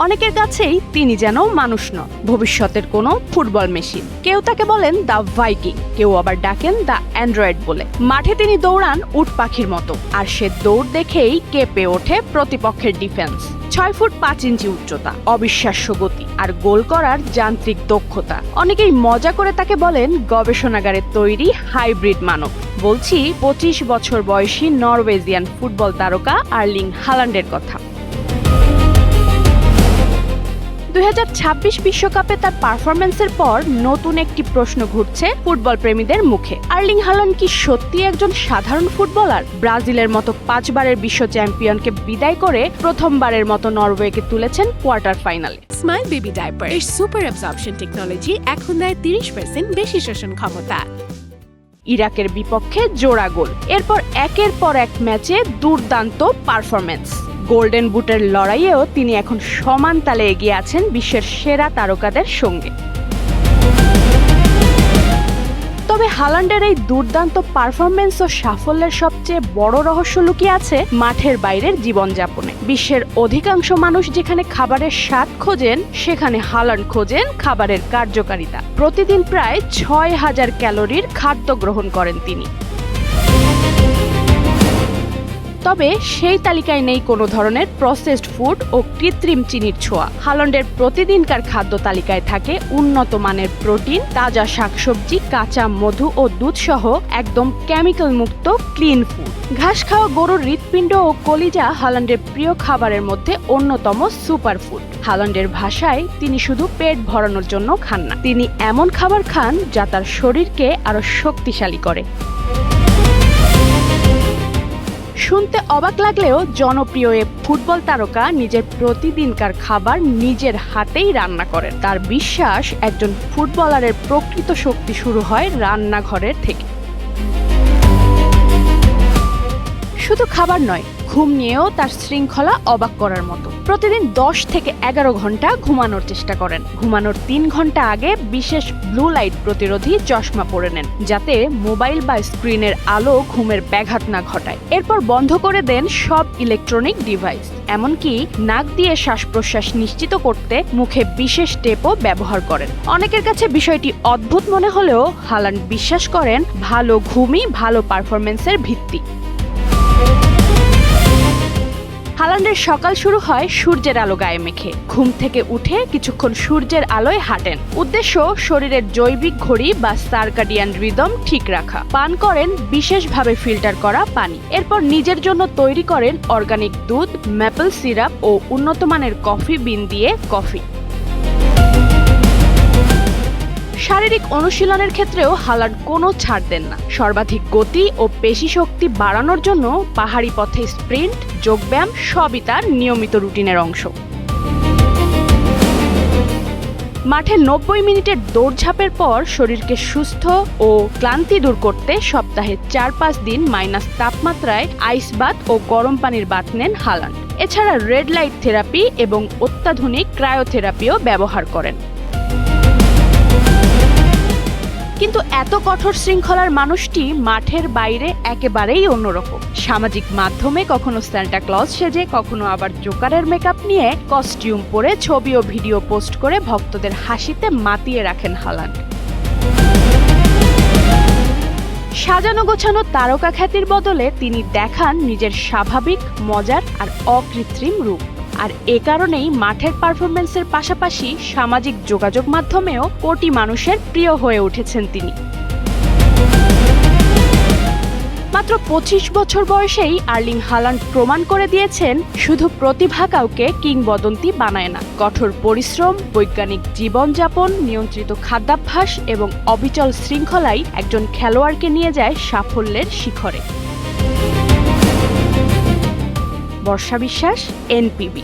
অনেকের কাছেই তিনি যেন মানুষ নন, ভবিষ্যতের কোনো ফুটবল মেশিন। কেউ তাকে বলেন দ্য ভাইকিং, কেউ আবার ডাকেন দ্য অ্যান্ড্রয়েড বলে। মাঠে তিনি দৌড়ান উট পাখির মতো, আর সে দৌড় দেখেই কেঁপে ওঠে প্রতিপক্ষের ডিফেন্স। 6 ফুট 5 ইঞ্চি উচ্চতা, অবিশ্বাস্য গতি আর গোল করার যান্ত্রিক দক্ষতা। অনেকেই মজা করে তাকে বলেন গবেষণাগারে তৈরি হাইব্রিড মানব। বলছি 25 বছর বয়সী নরওয়েজিয়ান ফুটবল তারকা আর্লিং হালান্ডের কথা। 2026 বিশ্বকাপে তার পারফরম্যান্সের পর নতুন একটি প্রশ্ন ঘুরছে ফুটবল প্রেমীদের মুখে। আর্লিং হালান্ড কি সত্যি একজন সাধারণ ফুটবলার? ব্রাজিলের মতো 5 বারের বিশ্ব চ্যাম্পিয়নকে বিদায় করে প্রথমবারের মতো নরওয়েকে তুলেছেন কোয়ার্টার ফাইনালে। স্মাইল বেবি ডাইপার এর সুপার অ্যাবজর্পশন টেকনোলজি এখন দেয় 30% বেশি শোষণ ক্ষমতা। ইরাকের বিপক্ষে জোড়া গোল, এরপর একের পর এক ম্যাচে দুর্দান্ত পারফরম্যান্স। গোল্ডেন বুটের লড়াইয়েও তিনি এখন সমান তালে এগিয়ে আছেন বিশ্বের সেরা তারকাদের সঙ্গে। তবে হালান্ডের এই দুর্দান্ত পারফরম্যান্স ও সাফল্যের সবচেয়ে বড় রহস্য লুকিয়ে আছে মাঠের বাইরের জীবনযাপনে। বিশ্বের অধিকাংশ মানুষ যেখানে খাবারের স্বাদ খোঁজেন, সেখানে হালান্ড খোঁজেন খাবারের কার্যকারিতা। প্রতিদিন প্রায় 6000 ক্যালোরির খাদ্য গ্রহণ করেন তিনি। তবে সেই তালিকায় নেই কোনো ধরনের প্রসেসড ফুড ও কৃত্রিম চিনির ছোঁয়া। হালান্ডের প্রতিদিনকার খাদ্য তালিকায় থাকে উন্নত মানের প্রোটিন, তাজা শাকসবজি, কাঁচা মধু ও দুধ সহ একদম কেমিক্যাল মুক্ত ক্লিন ফুড। ঘাস খাওয়া গরুর হৃৎপিণ্ড ও কলিজা হালান্ডের প্রিয় খাবারের মধ্যে অন্যতম সুপার ফুড। হালান্ডের ভাষায় তিনি শুধু পেট ভরানোর জন্য খান না, তিনি এমন খাবার খান যা তার শরীরকে আরো শক্তিশালী করে। শুনতে অবাক লাগলেও জনপ্রিয় এ ফুটবল তারকা নিজের প্রতিদিনকার খাবার নিজের হাতেই রান্না করেন। তার বিশ্বাস, একজন ফুটবলারের প্রকৃত শক্তি শুরু হয় রান্নাঘরের থেকে। শুধু খাবার নয়, ঘুম নিয়েও তার শৃঙ্খলা অবাক করার মতো। প্রতিদিন 10 থেকে 11 ঘন্টা ঘুমানোর চেষ্টা করেন। ঘুমানোর 3 ঘন্টা আগে বিশেষ ব্লু লাইট প্রতিরোধী চশমা পরে নেন, যাতে মোবাইল বা স্ক্রিনের আলো ঘুমের ব্যাঘাত না ঘটায়। এরপর বন্ধ করে দেন সব ইলেকট্রনিক ডিভাইস, এমনকি নাক দিয়ে শ্বাস প্রশ্বাস নিশ্চিত করতে মুখে বিশেষ টেপও ব্যবহার করেন। অনেকের কাছে বিষয়টি অদ্ভুত মনে হলেও হালান্ড বিশ্বাস করেন ভালো ঘুমই ভালো পারফরম্যান্সের ভিত্তি। হালান্ডের সকাল শুরু হয় সূর্যের আলো গায়ে মেখে। ঘুম থেকে উঠে কিছুক্ষণ সূর্যের আলোয় হাঁটেন। উদ্দেশ্য শরীরের জৈবিক ঘড়ি বা সার্কাডিয়ান রিদম ঠিক রাখা। পান করেন বিশেষভাবে ফিল্টার করা পানি। এরপর নিজের জন্য তৈরি করেন অর্গানিক দুধ, ম্যাপল সিরাপ ও উন্নত মানের কফি বিন দিয়ে কফি। শারীরিক অনুশীলনের ক্ষেত্রেও হালান্ড কোনো ছাড় দেন না। সর্বাধিক গতি ও পেশি শক্তি বাড়ানোর জন্য পাহাড়ি পথে স্প্রিন্ট, যোগব্যায়াম সবই তার নিয়মিত রুটিনের অংশ। মাঠে 90 মিনিটের দৌড়ঝাঁপের পর শরীরকে সুস্থ ও ক্লান্তি দূর করতে সপ্তাহে 4-5 দিন মাইনাস তাপমাত্রায় আইস বাথ ও গরম পানির বাথ নেন হালান্ড। এছাড়া রেড লাইট থেরাপি এবং অত্যাধুনিক ক্রায়োথেরাপিও ব্যবহার করেন। কিন্তু এত কঠোর শৃঙ্খলার মানুষটি মাঠের বাইরে একেবারেই অন্যরকম। সামাজিক মাধ্যমে কখনো সান্টা ক্লজ সেজে, কখনো আবার জোকারের মেকআপ নিয়ে কস্টিউম পরে ছবি ও ভিডিও পোস্ট করে ভক্তদের হাসিতে মাতিয়ে রাখেন হালান্ড। সাজানো গোছানো তারকা খ্যাতির বদলে তিনি দেখান নিজের স্বাভাবিক, মজার আর অকৃত্রিম রূপ। আর এ কারণেই মাঠের পারফরম্যান্সের পাশাপাশি সামাজিক যোগাযোগ মাধ্যমেও কোটি মানুষের প্রিয় হয়ে উঠেছেন তিনি। মাত্র 25 বছর বয়সেই আর্লিং হালান্ড প্রমাণ করে দিয়েছেন শুধু প্রতিভা কাউকে কিংবদন্তি বানায় না। কঠোর পরিশ্রম, বৈজ্ঞানিক জীবনযাপন, নিয়ন্ত্রিত খাদ্যাভ্যাস এবং অবিচল শৃঙ্খলাই একজন খেলোয়াড়কে নিয়ে যায় সাফল্যের শিখরে। বর্ষা বিশ্বাস, NPB।